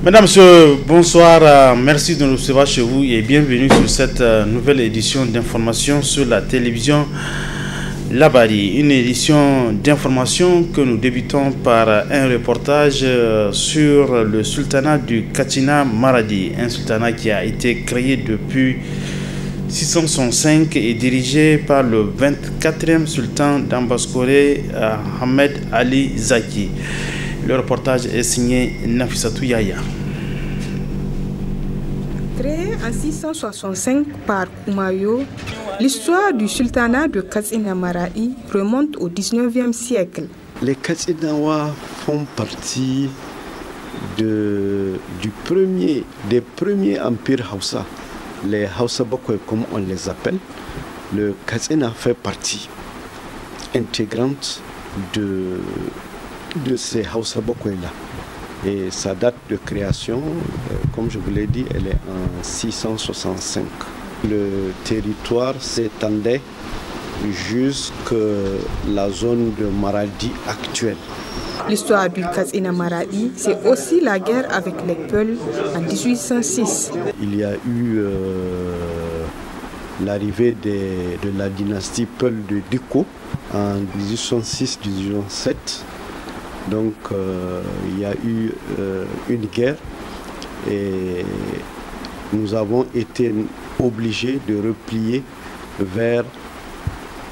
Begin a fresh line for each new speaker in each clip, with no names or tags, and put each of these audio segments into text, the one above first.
Mesdames, Messieurs, bonsoir. Merci de nous recevoir chez vous et bienvenue sur cette nouvelle édition d'information sur la télévision Labari. Une édition d'information que nous débutons par un reportage sur le sultanat du Katsina Maradi. Un sultanat qui a été créé depuis 665 et dirigé par le 24e sultan d'Ambaskoré, Ahmed Ali Zaki. Le reportage est signé Nafissatou Yaya.
Créé en 665 par Koumayo, l'histoire du sultanat de Katsina Maradi remonte au 19e siècle.
Les Katsinawa font partie des premiers empires Hausa. Les Hausa Bokoy, comme on les appelle. Le Katsina fait partie intégrante de ces Hausa Bokoy-là. Et sa date de création, comme je vous l'ai dit, elle est en 665. Le territoire s'étendait jusqu'à la zone de Maradi actuelle.
L'histoire du Katsina Maradi, c'est aussi la guerre avec les Peuls en 1806.
Il y a eu l'arrivée de la dynastie Peul de Diko en 1806-1807. Donc il y a eu une guerre et nous avons été obligés de replier vers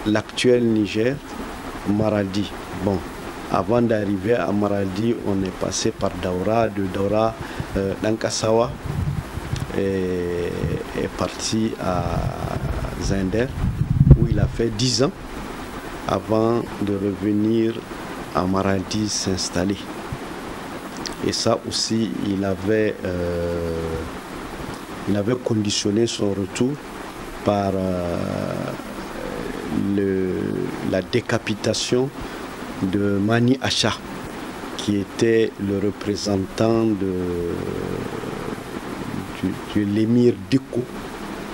l'actuel Niger, Maradi. Bon, avant d'arriver à Maradi, on est passé par Daura, de Daura, Lankasawa est parti à Zender où il a fait 10 ans avant de revenir à Maradi s'installer. Et ça aussi, il avait conditionné son retour par la décapitation de Mani Acha, qui était le représentant de l'émir Diko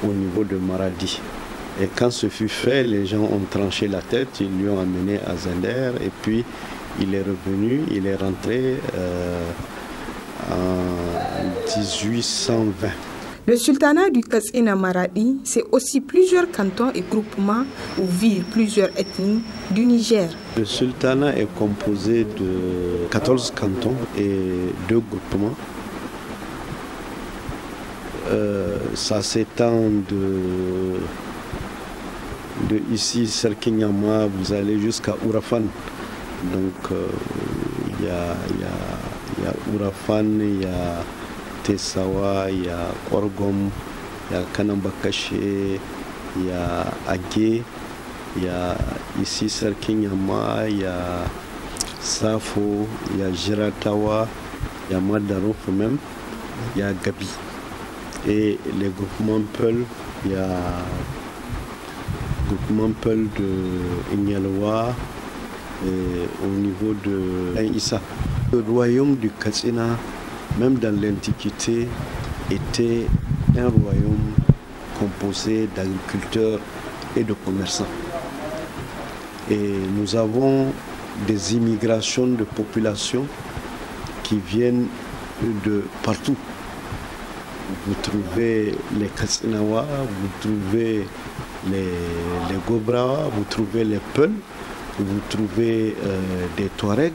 au niveau de Maradi. Et quand ce fut fait, les gens ont tranché la tête, ils lui ont amené à Zender et puis il est revenu, il est rentré en 1820.
Le sultanat du Katsina Maradi, c'est aussi plusieurs cantons et groupements où vivent plusieurs ethnies du Niger.
Le sultanat est composé de 14 cantons et 2 groupements. Ça s'étend de ici, Serkinyama, vous allez jusqu'à Ourafan. Donc il y a Ourafan, il y a Tessawa, il y a Orgom, il y a Kanambakache, il y a Agé, il y a ici Serkinyama, il y a Safo, il y a Jiratawa, il y a Madarouf même, il y a Gabi. Et les groupements Peul, il y a groupement Peul de Inyaloa au niveau de Issa. Le royaume du Katsina, même dans l'Antiquité, était un royaume composé d'agriculteurs et de commerçants. Et nous avons des immigrations de populations qui viennent de partout. Vous trouvez les Katsinawa, vous trouvez les Gobrawa, vous trouvez les Peuls, vous trouvez des Touaregs,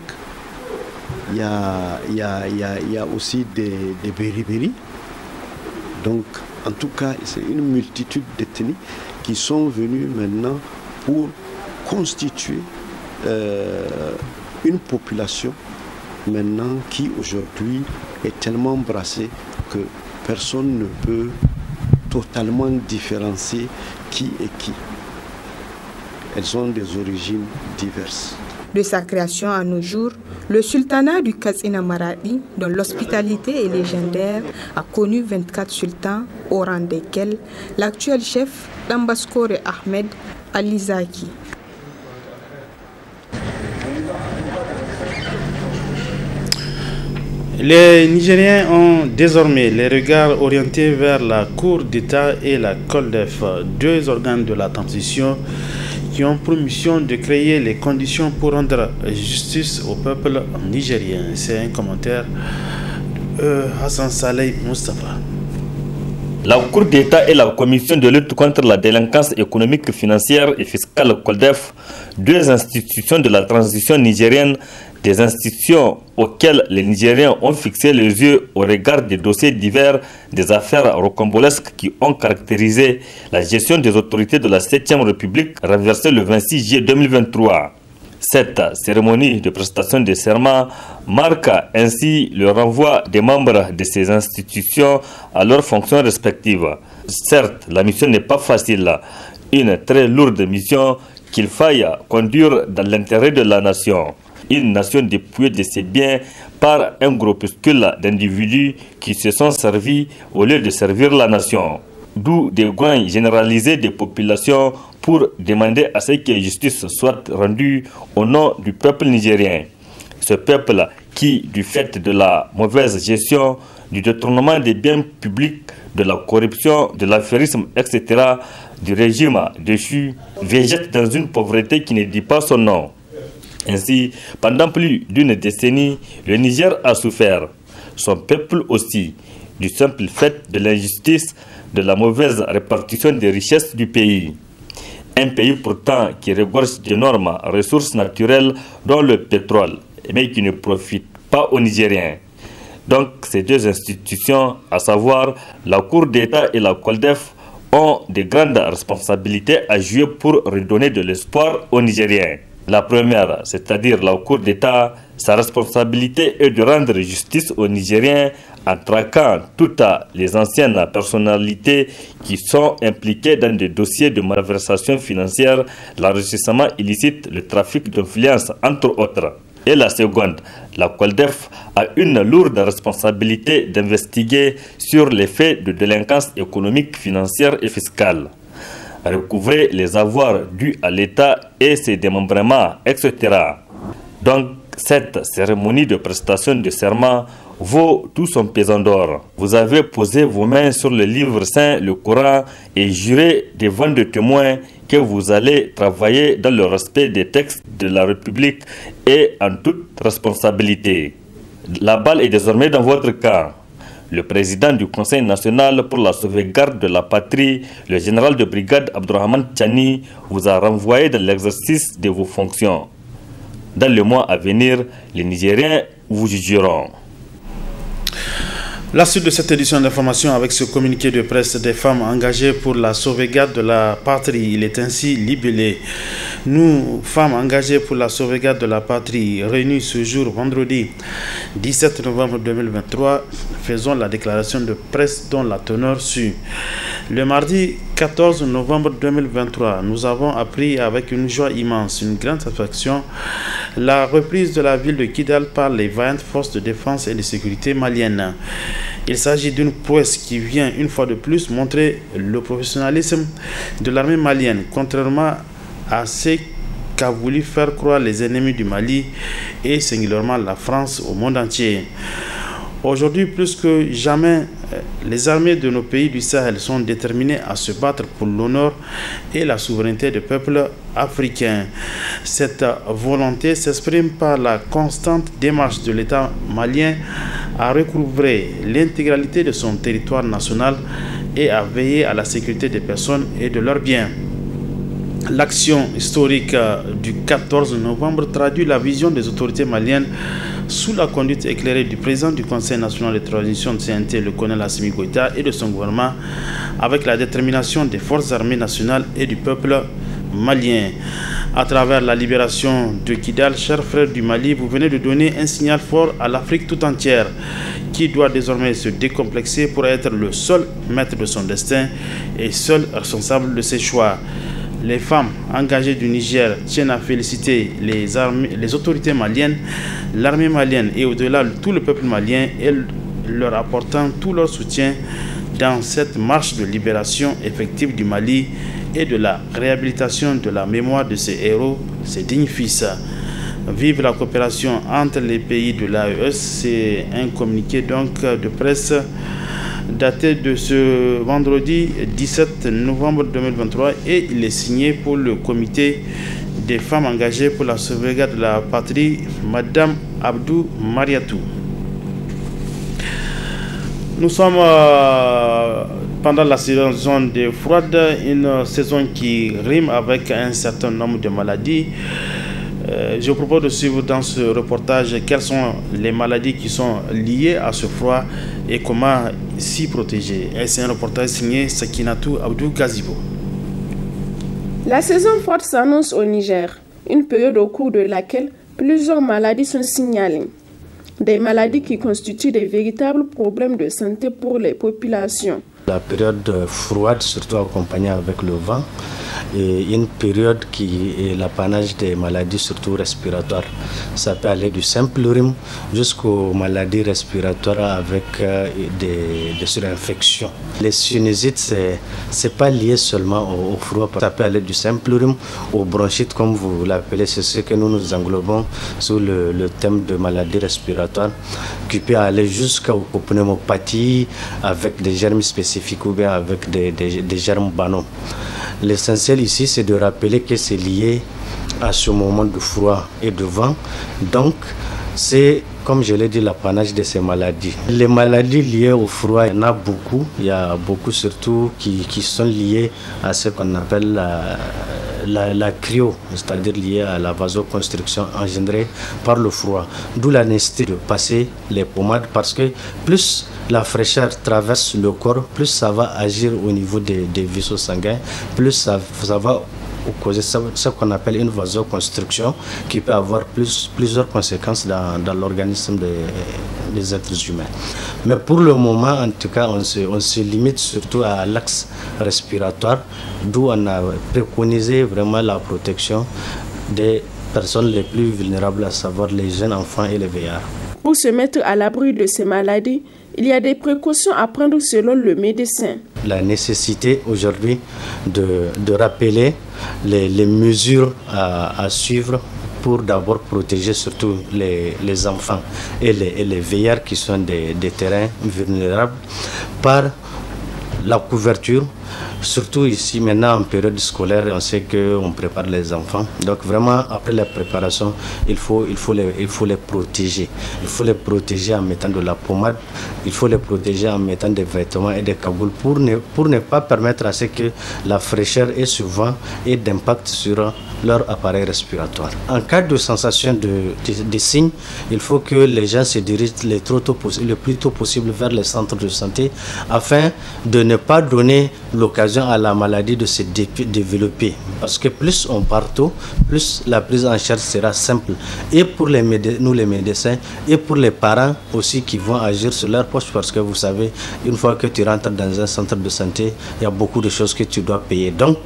il y a aussi des Beriberi. Donc, en tout cas, c'est une multitude d'ethnies qui sont venues maintenant pour constituer une population maintenant qui aujourd'hui est tellement brassée que personne ne peut totalement différencier qui est qui. Elles ont des origines diverses.
De sa création à nos jours, le sultanat du Katsina Maradi, dont l'hospitalité est légendaire, a connu 24 sultans, au rang desquels l'actuel chef, Ambaskoré Ahmed Ali Zaki.
Les Nigériens ont désormais les regards orientés vers la Cour d'État et la COLDEF, deux organes de la transition qui ont pour mission de créer les conditions pour rendre justice au peuple nigérien. C'est un commentaire Hassan Saleh Mustafa.
La Cour d'État et la Commission de lutte contre la délinquance économique, financière et fiscale COLDEF, deux institutions de la transition nigérienne, des institutions auxquelles les Nigériens ont fixé les yeux au regard des dossiers divers, des affaires rocambolesques qui ont caractérisé la gestion des autorités de la 7e République, renversée le 26 juillet 2023. Cette cérémonie de prestation de serment marque ainsi le renvoi des membres de ces institutions à leurs fonctions respectives. Certes, la mission n'est pas facile, une très lourde mission qu'il faille conduire dans l'intérêt de la nation. Une nation dépouillée de ses biens par un groupuscule d'individus qui se sont servis au lieu de servir la nation. D'où des groins généralisés des populations pour demander à ce que justice soit rendue au nom du peuple nigérien. Ce peuple qui, du fait de la mauvaise gestion, du détournement des biens publics, de la corruption, de l'affairisme, etc., du régime déchu, végète dans une pauvreté qui ne dit pas son nom. Ainsi, pendant plus d'une décennie, le Niger a souffert. Son peuple aussi, du simple fait de l'injustice, de la mauvaise répartition des richesses du pays. Un pays pourtant qui regorge d'énormes ressources naturelles dont le pétrole, mais qui ne profite pas aux Nigériens. Donc ces deux institutions, à savoir la Cour d'État et la COLDEF, ont de grandes responsabilités à jouer pour redonner de l'espoir aux Nigériens. La première, c'est-à-dire la Cour d'État, sa responsabilité est de rendre justice aux Nigériens en traquant toutes les anciennes personnalités qui sont impliquées dans des dossiers de malversation financière, l'enrichissement illicite, le trafic d'influence, entre autres. Et la seconde, la COLDEF a une lourde responsabilité d'investiguer sur les faits de délinquance économique, financière et fiscale, recouvrer les avoirs dus à l'État et ses démembrements, etc. Donc, cette cérémonie de prestation de serment vaut tout son pesant d'or. Vous avez posé vos mains sur le livre saint, le Coran, et juré devant des témoins que vous allez travailler dans le respect des textes de la République et en toute responsabilité. La balle est désormais dans votre camp. Le président du Conseil national pour la sauvegarde de la patrie, le général de brigade Abdourahmane Tchani, vous a renvoyé dans l'exercice de vos fonctions. Dans le mois à venir, les Nigériens vous jugeront.
La suite de cette édition d'information avec ce communiqué de presse des femmes engagées pour la sauvegarde de la patrie. Il est ainsi libellé. Nous, femmes engagées pour la sauvegarde de la patrie, réunies ce jour, vendredi 17 novembre 2023, faisons la déclaration de presse dont la teneur suit. Le mardi 14 novembre 2023, nous avons appris avec une joie immense, une grande satisfaction, la reprise de la ville de Kidal par les vaillantes forces de défense et de sécurité maliennes. Il s'agit d'une prouesse qui vient une fois de plus montrer le professionnalisme de l'armée malienne, contrairement à ce qu'a voulu faire croire les ennemis du Mali et singulièrement la France au monde entier. Aujourd'hui, plus que jamais, les armées de nos pays du Sahel sont déterminées à se battre pour l'honneur et la souveraineté des peuples africains. Cette volonté s'exprime par la constante démarche de l'État malien à recouvrer l'intégralité de son territoire national et à veiller à la sécurité des personnes et de leurs biens. L'action historique du 14 novembre traduit la vision des autorités maliennes sous la conduite éclairée du président du Conseil national de transition de CNT, le colonel Assimi Goïta, et de son gouvernement, avec la détermination des forces armées nationales et du peuple malien. À travers la libération de Kidal, chers frères du Mali, vous venez de donner un signal fort à l'Afrique tout entière, qui doit désormais se décomplexer pour être le seul maître de son destin et seul responsable de ses choix. Les femmes engagées du Niger tiennent à féliciter les autorités maliennes, l'armée malienne et au-delà tout le peuple malien, et leur apportant tout leur soutien dans cette marche de libération effective du Mali et de la réhabilitation de la mémoire de ces héros, ces dignes fils. Vive la coopération entre les pays de l'AES. C'est un communiqué donc de presse daté de ce vendredi 17 novembre 2023 et il est signé pour le comité des femmes engagées pour la sauvegarde de la patrie, Madame Abdou Mariatou. Nous sommes pendant la saison de froide, une saison qui rime avec un certain nombre de maladies. Je vous propose de suivre dans ce reportage quelles sont les maladies qui sont liées à ce froid et comment s'y protéger. Et c'est un reportage signé Sakinatou Abdou Gazibo.
La saison froide s'annonce au Niger, une période au cours de laquelle plusieurs maladies sont signalées. Des maladies qui constituent des véritables problèmes de santé pour les populations.
La période froide, surtout accompagnée avec le vent, est une période qui est l'apanage des maladies, surtout respiratoires. Ça peut aller du simple rhume jusqu'aux maladies respiratoires avec des surinfections. Les sinusites, ce n'est pas lié seulement au froid. Ça peut aller du simple rhume au bronchite, comme vous l'appelez. C'est ce que nous englobons sous le thème de maladies respiratoires, qui peut aller jusqu'aux pneumopathies avec des germes spécifiques ou bien avec des germes banaux. L'essentiel ici, c'est de rappeler que c'est lié à ce moment de froid et de vent. Donc, c'est, comme je l'ai dit, l'apanage de ces maladies. Les maladies liées au froid, il y en a beaucoup. Il y a beaucoup surtout qui sont liées à ce qu'on appelle la cryo, c'est-à-dire liée à la vasoconstriction engendrée par le froid. D'où la nécessité de passer les pommades parce que plus la fraîcheur traverse le corps, plus ça va agir au niveau des vaisseaux sanguins, plus ça va causer ce qu'on appelle une vasoconstriction qui peut avoir plusieurs conséquences dans l'organisme des êtres humains. Mais pour le moment, en tout cas, on se limite surtout à l'axe respiratoire, d'où on a préconisé vraiment la protection des personnes les plus vulnérables, à savoir les jeunes enfants et les vieillards.
Pour se mettre à l'abri de ces maladies, il y a des précautions à prendre selon le médecin.
La nécessité aujourd'hui de rappeler les mesures à suivre pour d'abord protéger surtout les enfants et les vieillards qui sont des terrains vulnérables par la couverture. Surtout ici, maintenant en période scolaire, on sait qu'on prépare les enfants. Donc vraiment, après la préparation, il faut les protéger. Il faut les protéger en mettant de la pommade. Il faut les protéger en mettant des vêtements et des cagoules pour ne pas permettre à ce que la fraîcheur et ce vent ait d'impact sur leur appareil respiratoire. En cas de sensation de signes, il faut que les gens se dirigent le plus tôt possible vers les centres de santé afin de ne pas donner l'occasion à la maladie de se développer. Parce que plus on part tôt, plus la prise en charge sera simple. Et pour nous les médecins, et pour les parents aussi qui vont agir sur leur poche. Parce que vous savez, une fois que tu rentres dans un centre de santé, il y a beaucoup de choses que tu dois payer. Donc,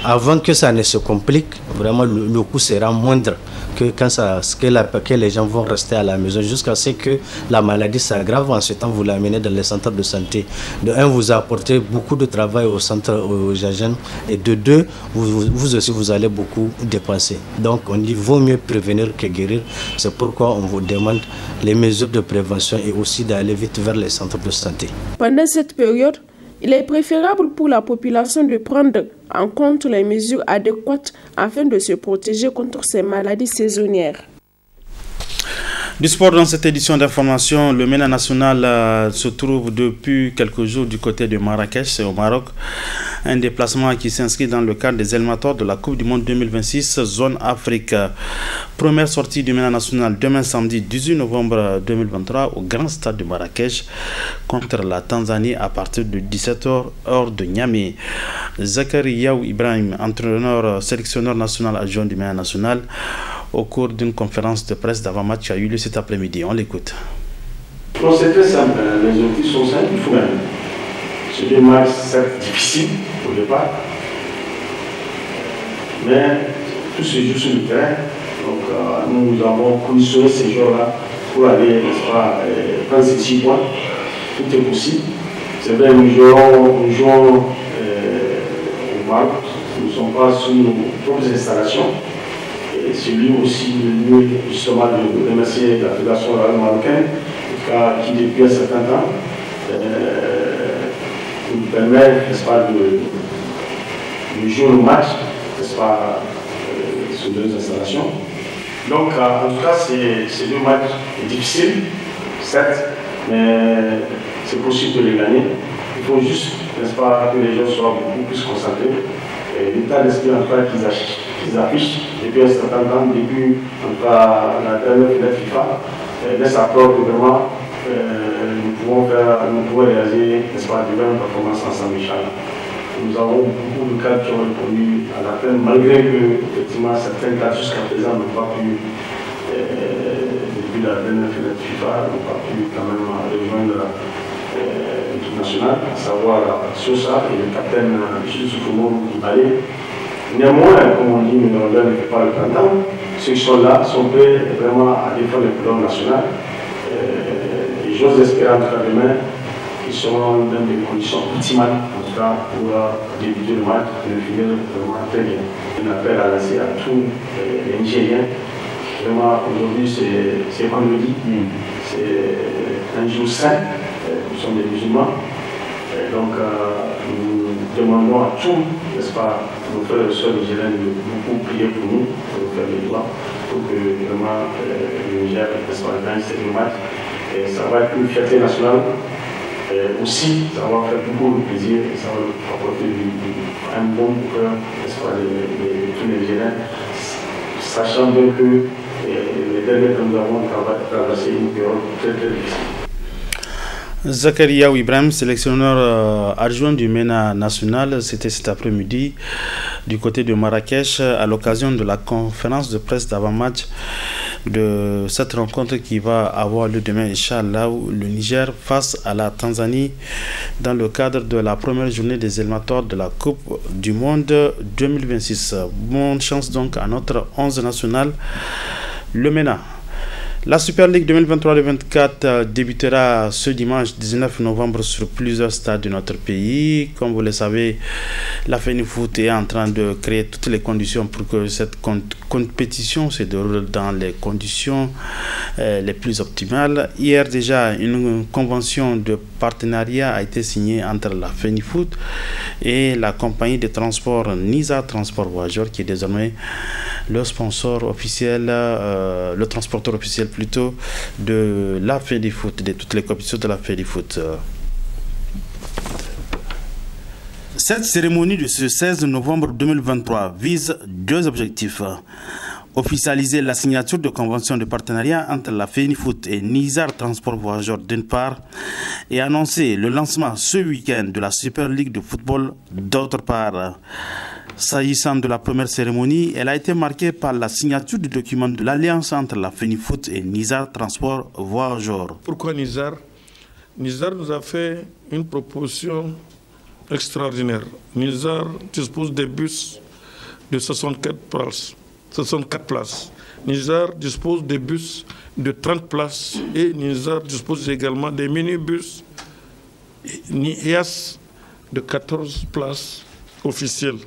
avant que ça ne se complique, vraiment le coût sera moindre que les gens vont rester à la maison jusqu'à ce que la maladie s'aggrave. En ce temps, vous l'amenez dans les centres de santé. De un, vous apportez beaucoup de travail au centre, aux jeunes, et de deux, vous aussi, vous allez beaucoup dépenser. Donc, on dit vaut mieux prévenir que guérir. C'est pourquoi on vous demande les mesures de prévention et aussi d'aller vite vers les centres de santé.
Pendant cette période, il est préférable pour la population de prendre en compte les mesures adéquates afin de se protéger contre ces maladies saisonnières.
Du sport dans cette édition d'information, le MENA national se trouve depuis quelques jours du côté de Marrakech, au Maroc. Un déplacement qui s'inscrit dans le cadre des éliminatoires de la Coupe du Monde 2026, zone Afrique. Première sortie du MENA national demain samedi 18 novembre 2023 au Grand Stade de Marrakech contre la Tanzanie à partir de 17h heure de Niamey. Zakariaou Ibrahim, entraîneur sélectionneur national adjoint du MENA national, au cours d'une conférence de presse d'avant-match qui a eu lieu cet après-midi. On l'écoute.
C'est très simple, les objectifs sont simples, il faut gagner. C'est des matchs certes difficiles au départ, mais tout se joue sur le terrain. Donc nous avons conditionné ces joueurs-là pour aller, n'est-ce pas, prendre ces 6 points. Tout est possible. C'est vrai, nous jouons au Maroc, nous ne sommes pas sous nos propres installations. C'est lui aussi de nous justement de remercier la Fédération marocaine qui depuis un certain temps nous permet, n'est-ce pas, de jouer le match, n'est-ce pas, sur 2 installations. Donc en tout cas c'est 2 matchs difficiles, certes, mais c'est possible de les gagner. Il faut juste, n'est-ce pas, que les gens soient beaucoup plus concentrés. L'état d'esprit en tout cas qu'ils affichent depuis un certain temps, depuis en tout cas la dernière fenêtre FIFA, laisse à croire que vraiment nous pouvons réaliser, n'est-ce pas, de bonnes performances ensemble, Inch'Allah. Nous avons beaucoup de cadres qui ont répondu à l'appel, malgré que effectivement certains cadres jusqu'à présent n'ont pas pu, depuis la dernière fenêtre FIFA, n'ont pas pu quand même rejoindre l'équipe nationale, à savoir Sosa et le capitaine Soufoumo Kibale. Néanmoins, comme on dit, le Nordais ne fait pas le printemps. Ceux qui sont là sont prêts vraiment à défendre le couleur national. Et j'ose espérer en tout cas demain qu'ils seront dans des conditions optimales, en tout cas pour débuter le match et le finir vraiment très bien. Un appel à lancer à tous les Nigériens. Vraiment, aujourd'hui, c'est vendredi, c'est un jour saint. Nous sommes des musulmans, et donc nous demandons à tous, n'est-ce pas, nos frères et sœurs nigériens de beaucoup prier pour nous, pour nous faire les doigts, pour que vraiment le Niger, n'est-ce pas, gagne ces deux matchs. Et ça va être une fierté nationale, et aussi ça va faire beaucoup de plaisir, et ça va apporter un bon cœur, n'est-ce pas, tous les Nigériens, sachant bien que les derniers temps nous avons traversé une période très très difficile.
Zakaria Ibrahim, sélectionneur adjoint du MENA national, c'était cet après-midi du côté de Marrakech à l'occasion de la conférence de presse d'avant-match de cette rencontre qui va avoir lieu demain, Inch'Allah, le Niger face à la Tanzanie dans le cadre de la première journée des éliminatoires de la Coupe du Monde 2026. Bonne chance donc à notre 11 national, le MENA. La Super League 2023-2024 débutera ce dimanche 19 novembre sur plusieurs stades de notre pays. Comme vous le savez, la FENIFOOT est en train de créer toutes les conditions pour que cette compétition se déroule dans les conditions les plus optimales. Hier déjà, une convention de partenariat a été signée entre la FENIFOOT et la compagnie de transport Nisa Transport Voyageurs, qui est désormais le sponsor officiel, le transporteur officiel plutôt de la FENIFOOT, de toutes les compétitions de la FENIFOOT. Cette cérémonie de ce 16 novembre 2023 vise deux objectifs. Officialiser la signature de convention de partenariat entre la FENIFOOT et Nizar Transport Voyageurs d'une part, et annoncer le lancement ce week-end de la Super League de football d'autre part. S'agissant de la première cérémonie, elle a été marquée par la signature du document de l'alliance entre la FENIFOOT et Nizar Transport Voyageurs.
Pourquoi Nizar? Nizar nous a fait une proposition extraordinaire. Nizar dispose des bus de 64 places. Nizar dispose des bus de 30 places et Nizar dispose également des minibus NIAS de 14 places officielles.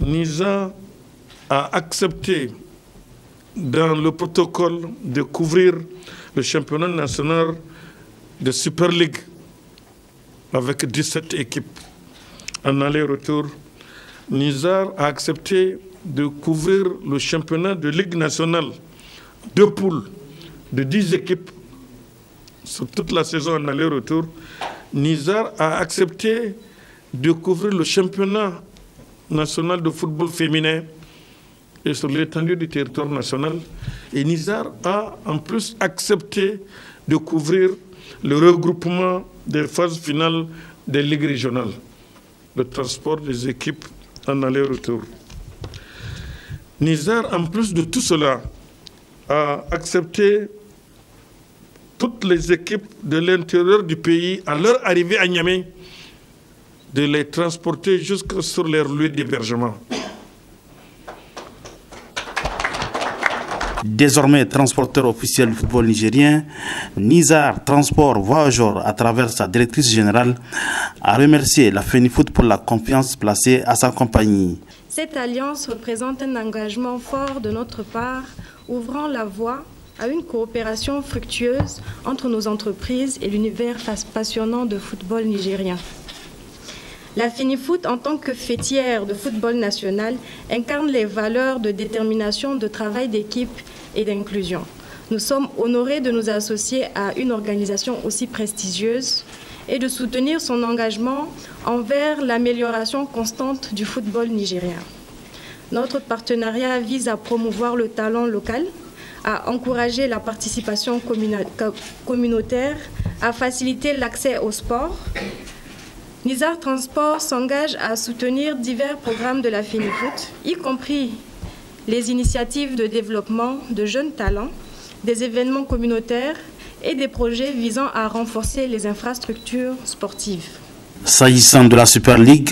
Nizar a accepté dans le protocole de couvrir le championnat national de Super League avec 17 équipes en aller-retour. Nizar a accepté de couvrir le championnat de Ligue nationale, deux poules de 10 équipes sur toute la saison en aller-retour. Nizar a accepté de couvrir le championnat national de football féminin et sur l'étendue du territoire national. Et Nizar a en plus accepté de couvrir le regroupement des phases finales des ligues régionales, le transport des équipes en aller-retour. Nizar, en plus de tout cela, a accepté toutes les équipes de l'intérieur du pays, à leur arrivée à Niamey, de les transporter jusque sur leur lieu d'hébergement.
Désormais transporteur officiel du football nigérien, Nizar Transport Voyageurs, à travers sa directrice générale, a remercié la FENIFOOT pour la confiance placée à sa compagnie.
Cette alliance représente un engagement fort de notre part, ouvrant la voie à une coopération fructueuse entre nos entreprises et l'univers passionnant de football nigérien. La FENIFOOT, en tant que fêtière de football national, incarne les valeurs de détermination, de travail d'équipe et d'inclusion. Nous sommes honorés de nous associer à une organisation aussi prestigieuse et de soutenir son engagement envers l'amélioration constante du football nigérien. Notre partenariat vise à promouvoir le talent local, à encourager la participation communautaire, à faciliter l'accès au sport. Nizar Transport s'engage à soutenir divers programmes de la FENIFOOT, y compris les initiatives de développement de jeunes talents, des événements communautaires et des projets visant à renforcer les infrastructures sportives.
S'agissant de la Super League,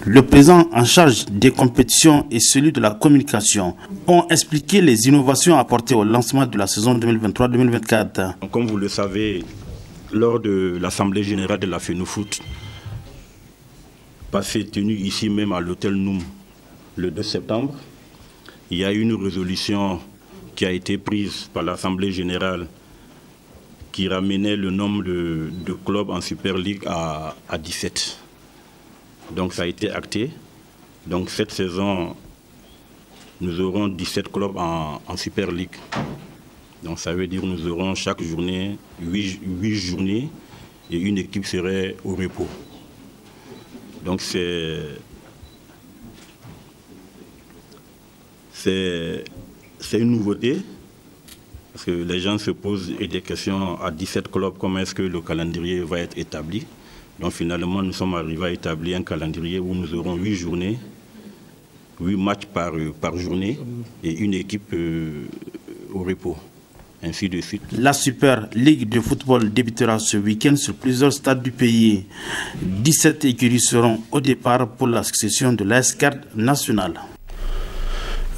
le président en charge des compétitions et celui de la communication ont expliqué les innovations apportées au lancement de la saison 2023-2024.
Comme vous le savez, lors de l'Assemblée générale de la FENIFOOT, passée tenue ici même à l'hôtel Noum le 2 septembre, il y a une résolution qui a été prise par l'Assemblée générale qui ramenait le nombre de clubs en Super League à 17. Donc ça a été acté. Donc cette saison, nous aurons 17 clubs en Super League. Donc ça veut dire que nous aurons chaque journée 8 journées et une équipe serait au repos. Donc c'est une nouveauté, parce que les gens se posent des questions à 17 clubs, comment est-ce que le calendrier va être établi. Donc finalement, nous sommes arrivés à établir un calendrier où nous aurons 8 journées, 8 matchs par journée et une équipe au repos, ainsi de suite.
La Super Ligue de football débutera ce week-end sur plusieurs stades du pays. 17 écuries seront au départ pour la succession de l'AS Garde nationale.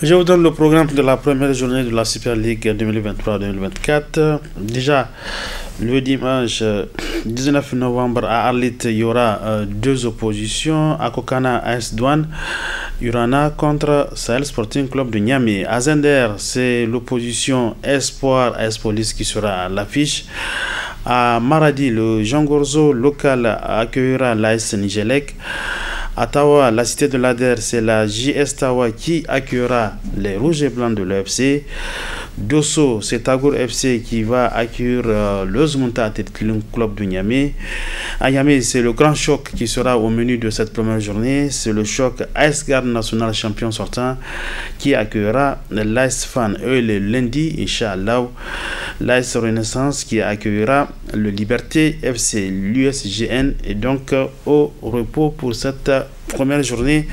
Je vous donne le programme de la première journée de la Super League 2023-2024. Déjà, le dimanche 19 novembre à Arlit, il y aura 2 oppositions. À Kokana, AS Douane, Urana contre Sahel Sporting Club de Niamey. À Zender, c'est l'opposition Espoir AS Police qui sera à l'affiche. À Maradi, le Jean Gorzo local accueillera l'AS Nigelec. À Tawa, la cité de l'Ader, c'est la JS Tawa qui accueillera les Rouges et Blancs de l'EFC. Dosso, c'est Tagour FC qui va accueillir le Zmunta Athletic Club de Niamey. À Niamey, c'est le grand choc qui sera au menu de cette première journée. C'est le choc AS Garde national champion sortant qui accueillera l'AS Fan. Eux, le lundi, Inch'Allah, l'AS Renaissance qui accueillera le Liberté FC. L'USGN est donc au repos pour cette première journée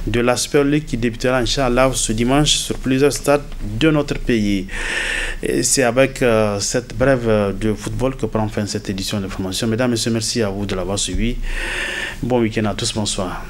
de la Super League qui débutera Inch'Allah ce dimanche sur plusieurs stades de notre pays. Et c'est avec cette brève de football que prend fin cette édition de formation. Mesdames et messieurs, merci à vous de l'avoir suivi. Bon week-end à tous, bonsoir.